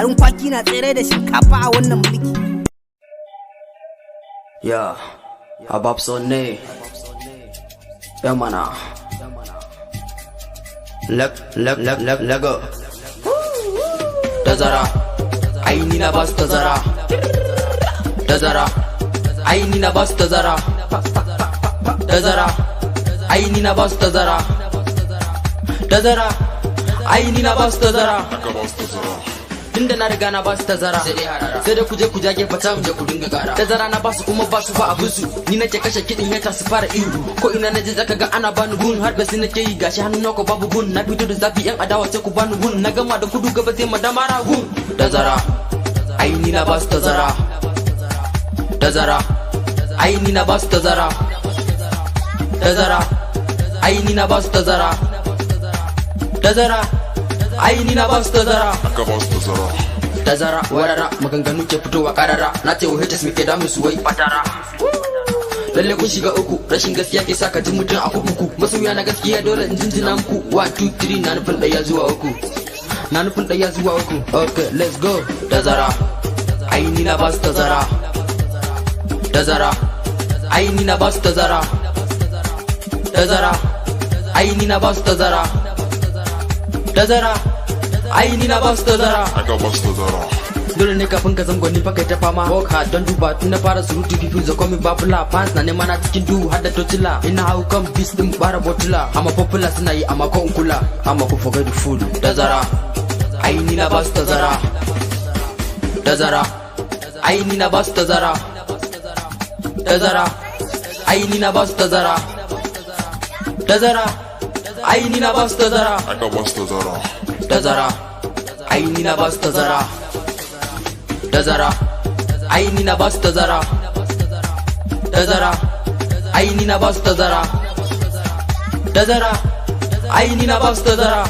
garin kwaki na tsere da shinkafa a wannan mulki. Ya Ababson ne ya mana Lego tazara aini na basu tazara tazara aini na basu tazara tazara aini na basu tazara tazara aini na basu tazara tunda na riga na basu tazara sai da kuje ku jage fata mu je ku dinga gara tazara na basu kuma basu fa abin su ni nake kashe kidin ya su fara ihu ko ina naje zaka ga ana bani gun har da sai nake yi gashi hannu nako babu gun na fito da zafi yan adawa sai ku bani gun na gama da kudu gaba sai madamara gun tazara aini na basu tazara tazara aini na basu tazara tazara aini na basu tazara tazara aini na basu tazara tazara warara maganganu ke fitowa karara na ce wahatas muke damun su wai fatara lalle kun shiga uku rashin gaskiya ke saka jin mutum a kurkuku masoya na gaskiya dole in jinjina muku 1 2 3 na nufin daya zuwa uku na nufin daya zuwa uku okay let's go tazara aini na basu tazara tazara aini na basu tazara tazara aini na basu tazara tazara aini na basu tazara dole ne kafin ka zango ni fa kai ta fama work hard don duba tun na fara surutu people zo komi babula fans na nema na cikin duhu har da totila ina hau kan bis din bara botula amma popular suna yi amma ko kula amma ku forget the food tazara aini na basu tazara tazara aini na basu tazara tazara aini na basu tazara tazara aini na basu tazara tazara aini na basu tazara tazara aini na basu tazara tazara aini na basu tazara tazara aini na basu tazara